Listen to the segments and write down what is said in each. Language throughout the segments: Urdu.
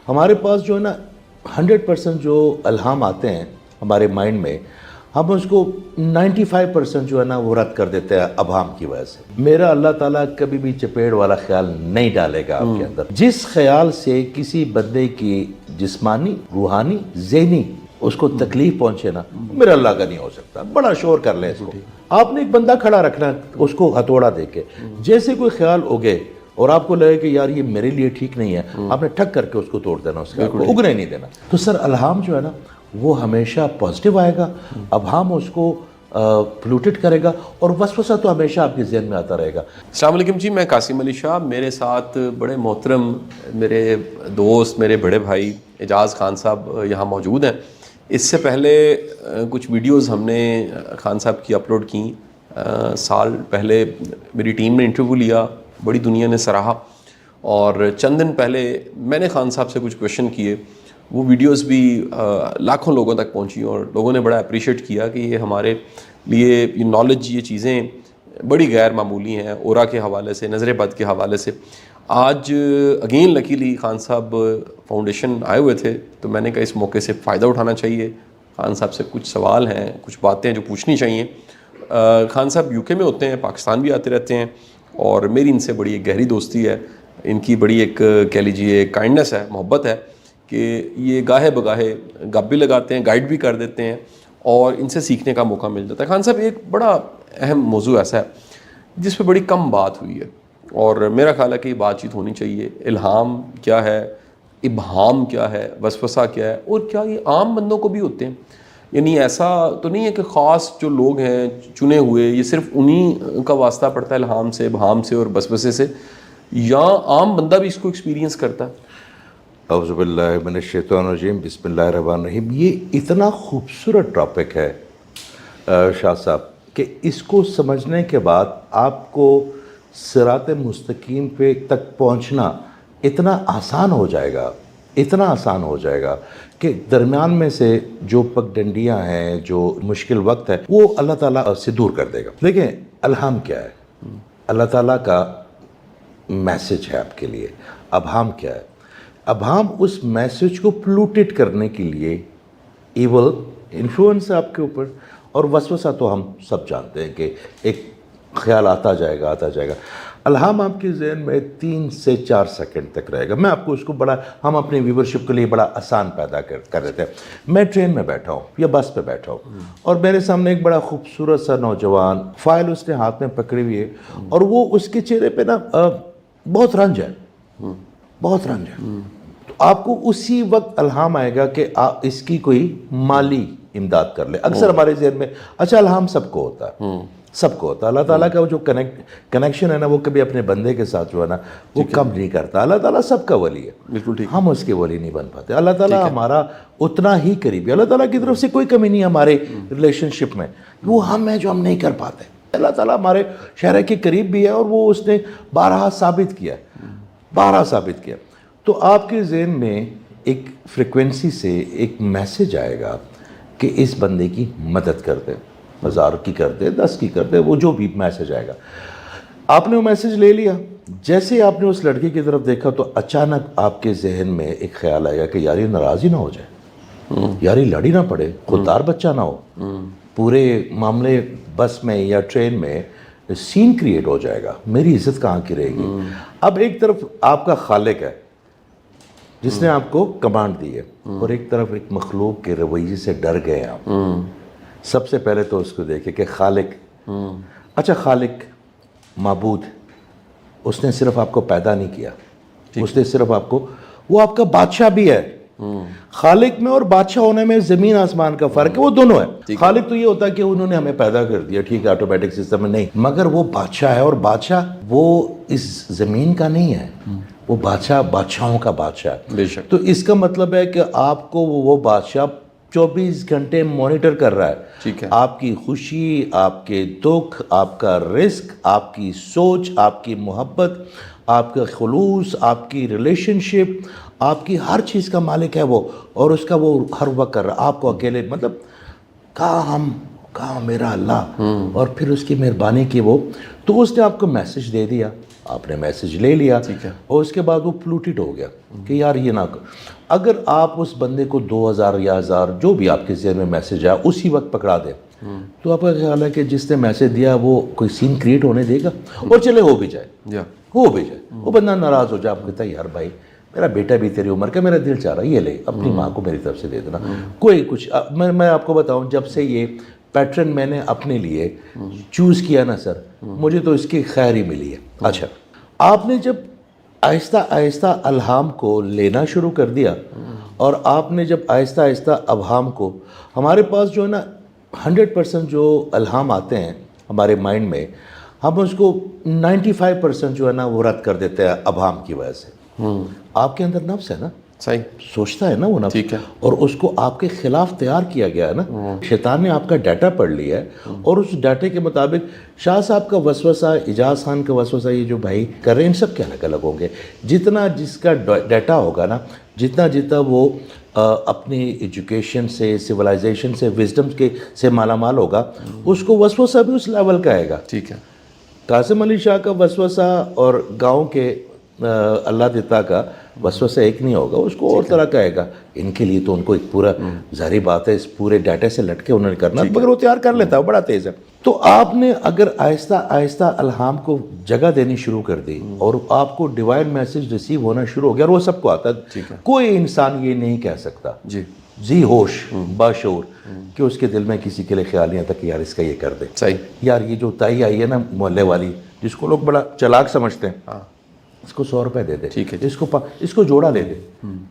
ہمارے پاس جو ہے نا 100% جو الہام آتے ہیں ہمارے مائنڈ میں، ہم اس کو 95% جو ہے نا وہ رد کر دیتے ہیں ابہام کی وجہ سے۔ میرا اللہ تعالیٰ کبھی بھی چپیڑ والا خیال نہیں ڈالے گا آپ کے اندر۔ جس خیال سے کسی بندے کی جسمانی، روحانی، ذہنی اس کو تکلیف پہنچے نا، میرا اللہ کا نہیں ہو سکتا۔ بڑا شور کر لیں اس کو۔ آپ نے ایک بندہ کھڑا رکھنا اس کو ہتھوڑا دے کے، جیسے کوئی خیال اگے اور آپ کو لگے کہ یار یہ میرے لیے ٹھیک نہیں ہے، آپ نے ٹھک کر کے اس کو توڑ دینا، اس کا اگنے نہیں دینا۔ تو سر الہام جو ہے نا وہ ہمیشہ پازیٹیو آئے گا، ابہام اس کو پلوٹیٹ کرے گا، اور وسوسہ تو ہمیشہ آپ کے ذہن میں آتا رہے گا۔ السلام علیکم جی، میں قاسم علی شاہ، میرے ساتھ بڑے محترم میرے دوست، میرے بڑے بھائی اعجاز خان صاحب یہاں موجود ہیں۔ اس سے پہلے کچھ ویڈیوز ہم نے خان صاحب کی اپلوڈ کی، سال پہلے میری ٹیم نے انٹرویو لیا، بڑی دنیا نے سراہا، اور چند دن پہلے میں نے خان صاحب سے کچھ کویشچن کیے، وہ ویڈیوز بھی لاکھوں لوگوں تک پہنچی، اور لوگوں نے بڑا اپریشیٹ کیا کہ یہ ہمارے لیے یہ نالج، یہ چیزیں بڑی غیر معمولی ہیں، اورا کے حوالے سے، نظر بد کے حوالے سے۔ آج اگین لکیلی خان صاحب فاؤنڈیشن آئے ہوئے تھے، تو میں نے کہا اس موقع سے فائدہ اٹھانا چاہیے، خان صاحب سے کچھ سوال ہیں، کچھ باتیں جو پوچھنی چاہیے۔ خان صاحب یو کے میں ہوتے ہیں، پاکستان بھی آتے رہتے ہیں، اور میری ان سے بڑی ایک گہری دوستی ہے، ان کی بڑی ایک کہہ لیجیے کائنڈنس ہے، محبت ہے، کہ یہ گاہے بگاہے گپ بھی لگاتے ہیں، گائیڈ بھی کر دیتے ہیں، اور ان سے سیکھنے کا موقع مل جاتا ہے۔ خان صاحب ایک بڑا اہم موضوع ایسا ہے جس پہ بڑی کم بات ہوئی ہے، اور میرا خیال ہے کہ یہ بات چیت ہونی چاہیے۔ الہام کیا ہے، ابہام کیا ہے، وسوسہ کیا ہے، اور کیا یہ عام بندوں کو بھی ہوتے ہیں؟ یعنی ایسا تو نہیں ہے کہ خاص جو لوگ ہیں چنے ہوئے، یہ صرف انہی کا واسطہ پڑتا ہے الہام سے، ابہام سے اور وسوسے سے، یا عام بندہ بھی اس کو ایکسپیرینس کرتا ہے؟ اعوذ باللہ من الشیطان الرجیم، بسم اللہ الرحمن الرحیم۔ یہ اتنا خوبصورت ٹاپک ہے شاہ صاحب کہ اس کو سمجھنے کے بعد آپ کو صراط مستقیم پہ تک پہنچنا اتنا آسان ہو جائے گا، اتنا آسان ہو جائے گا کہ درمیان میں سے جو پگ ڈنڈیاں ہیں، جو مشکل وقت ہے، وہ اللہ تعالیٰ سے دور کر دے گا۔ دیکھیں الہام کیا ہے؟ اللہ تعالیٰ کا میسج ہے آپ کے لیے۔ ابہام کیا ہے؟ ابہام اس میسج کو پلوٹیٹ کرنے کے لیے ایول انفلوئنس ہے آپ کے اوپر، اور وسوسہ تو ہم سب جانتے ہیں کہ ایک خیال آتا جائے گا، آتا جائے گا۔ الہام آپ کے ذہن میں 3 سے 4 سیکنڈ تک رہے گا۔ میں آپ کو اس کو بڑا، ہم اپنے ویورشپ کے لیے بڑا آسان پیدا کر دیتے ہیں۔ میں ٹرین میں بیٹھا ہوں یا بس پہ بیٹھا ہوں، اور میرے سامنے ایک بڑا خوبصورت سا نوجوان، فائل اس نے ہاتھ میں پکڑی ہوئی ہے، اور وہ اس کے چہرے پہ نا بہت رنج ہے، بہت رنج ہے۔ تو آپ کو اسی وقت الہام آئے گا کہ آپ اس کی کوئی مالی امداد کر لے۔ اکثر ہمارے ذہن میں اچھا الہام سب کو ہوتا ہے، سب کو ہوتا ہے۔ اللہ تعالیٰ کا وہ جو کنیکشن ہے نا، وہ کبھی اپنے بندے کے ساتھ جو ہے نا وہ کم نہیں کرتا۔ اللہ تعالیٰ سب کا ولی ہے، بالکل ٹھیک، ہم اس کے ولی نہیں بن پاتے۔ اللہ تعالیٰ ہمارا اتنا ہی قریبی، اللہ تعالیٰ کی طرف سے کوئی کمی نہیں ہے ہمارے ریلیشن شپ میں، وہ ہم ہیں جو ہم نہیں کر پاتے۔ اللہ تعالیٰ ہمارے شہر کے قریب بھی ہے، اور وہ اس نے بارہا ثابت کیا، بارہا ثابت کیا۔ تو آپ کے ذہن میں ایک فریکوینسی سے ایک میسج آئے گا کہ اس بندے کی مدد کر دے، 1000 کی کر دے، 10 کی کر دے، وہ جو بھی میسج آئے گا۔ آپ نے وہ میسج لے لیا، جیسے آپ نے اس لڑکی کی طرف دیکھا تو اچانک آپ کے ذہن میں ایک خیال آئے گا کہ یار یہ ناراض ہی نہ ہو جائے، یار یہ لڑی نہ پڑے، خوددار بچہ نہ ہو، پورے معاملے بس میں یا ٹرین میں سین کریٹ ہو جائے گا، میری عزت کہاں کی رہے گی۔ اب ایک طرف آپ کا خالق ہے جس نے آپ کو کمانڈ دی ہے، اور ایک طرف ایک مخلوق کے رویے سے ڈر گئے آپ۔ سب سے پہلے تو اس کو دیکھیں کہ خالق، اچھا خالق، معبود، اس نے صرف آپ کو پیدا نہیں کیا، اس نے صرف آپ کو، وہ آپ کا بادشاہ بھی ہے۔ خالق میں اور بادشاہ ہونے میں زمین آسمان کا فرق ہے، وہ دونوں ہے۔ خالق تو یہ ہوتا ہے کہ انہوں نے ہمیں پیدا کر دیا، ٹھیک ہے، آٹومیٹک سسٹم میں نہیں، مگر وہ بادشاہ ہے، اور بادشاہ وہ اس زمین کا نہیں ہے، وہ بادشاہ بادشاہوں کا بادشاہ ہے۔ بے شک۔ تو اس کا مطلب ہے کہ آپ کو وہ بادشاہ 24 گھنٹے مانیٹر کر رہا ہے، ٹھیک ہے، آپ کی خوشی، آپ کے دکھ، آپ کا رزق، آپ کی سوچ، آپ کی محبت، آپ کا خلوص، آپ کی ریلیشن شپ، آپ کی ہر چیز کا مالک ہے وہ، اور اس کا وہ ہر وقت کر رہا ہے۔ آپ کو اکیلے، مطلب کہاں میرا اللہ، اور پھر اس کی مہربانی کی وہ، تو اس نے آپ کو میسج دے دیا آپ نے میسج لے لیا اور اس کے بعد وہ پلوٹیڈ ہو گیا کہ یار یہ نہ اگر آپ اس بندے کو 2000 یا 1000 جو بھی آپ کے ذہن میں میسج آیا اسی وقت پکڑا دیں تو آپ کا خیال ہے کہ جس نے میسج دیا وہ کوئی سین کریٹ ہونے دے گا؟ اور چلے ہو بھی جائے وہ بندہ ناراض ہو جائے، آپ کہتا ہے یار بھائی میرا بیٹا بھی تیری عمر کا، میرا دل چاہ رہا ہے یہ لے اپنی ماں کو میری طرف سے دے دینا، کوئی کچھ میں آپ کو بتاؤں جب سے یہ پیٹرن میں نے اپنے لیے چوز کیا نا سر، مجھے تو اس کی خیر ہی ملی ہے۔ اچھا، آپ نے جب آہستہ آہستہ الہام کو لینا شروع کر دیا اور آپ نے جب آہستہ آہستہ ابہام کو، ہمارے پاس جو ہے نا 100% جو الہام آتے ہیں ہمارے مائنڈ میں، ہم اس کو 95% جو ہے نا وہ رد کر دیتے ہیں ابہام کی وجہ سے۔ آپ کے اندر نفس ہے نا، صحیح سوچتا ہے نا وہ نفس، ٹھیک ہے، اور اس کو آپ کے خلاف تیار کیا گیا ہے نا، شیطان نے آپ کا ڈیٹا پڑھ لیا ہے اور اس ڈیٹے کے مطابق شاہ صاحب کا وسوسہ، اجاز خان کا وسوسہ، یہ جو بھائی کر رہے ہیں ان سب کے الگ الگ ہوں گے۔ جتنا جس کا ڈیٹا ہوگا نا، جتنا وہ اپنی ایجوکیشن سے، سویلائزیشن سے، وزڈم سے مالا مال ہوگا، اس کو وسوسہ بھی اس لیول کا آئے گا۔ ٹھیک ہے، قاسم علی شاہ کا وسوسہ اور گاؤں کے اللہ دیتا کا وسوسہ ایک نہیں ہوگا، اس کو اور طرح کا آئے گا۔ ان کے لیے تو ان کو ایک پورا ظاہری بات ہے اس پورے ڈیٹا سے لٹ کے انہوں نے کرنا، مگر وہ تیار کر لیتا ہے، وہ بڑا تیز ہے۔ تو آپ نے اگر آہستہ آہستہ الہام کو جگہ دینی شروع کر دی اور آپ کو ڈیوائن میسج ریسیو ہونا شروع ہو گیا، اور وہ سب کو آتا ہے، کوئی انسان یہ نہیں کہہ سکتا ذی ہوش باشعور کہ اس کے دل میں کسی کے لیے خیال نہیں آتا کہ یار اس کا یہ کر دے، صحیح، یار یہ جو تائی آئی ہے نا محلے والی، جس کو لوگ بڑا چلاک سمجھتے ہیں، اس کو 100 روپے دے دے، ٹھیک ہے، اس کو جوڑا لے دے،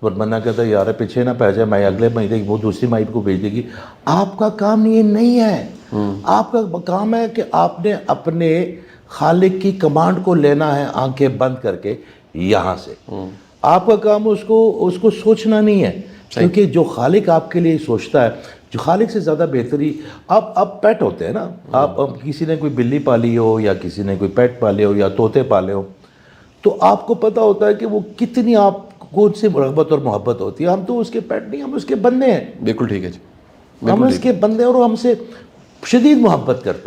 اور بندہ کہتا ہے یار پیچھے نہ پہ جائے، میں اگلے مہینے وہ دوسری مائی کو بھیج دے گی۔ آپ کا کام یہ نہیں ہے، آپ کا کام ہے کہ آپ نے اپنے خالق کی کمانڈ کو لینا ہے آنکھیں بند کر کے یہاں سے۔ آپ کا کام اس کو سوچنا نہیں ہے، کیونکہ جو خالق آپ کے لیے سوچتا ہے، جو خالق سے زیادہ بہتری، آپ پیٹ ہوتے ہیں نا، آپ کسی نے کوئی بلی پالی ہو یا کسی نے کوئی پیٹ پالے ہو یا طوطے پالے ہو، تو آپ کو پتہ ہوتا ہے کہ وہ کتنی آپ کو ان سے رغبت اور محبت ہوتی ہے۔ ہم تو اس کے پیٹ نہیں، ہم اس کے بندے ہیں۔ بالکل ٹھیک ہے جی، ہم اس کے بندے اور وہ ہم سے شدید محبت کرتا ہے۔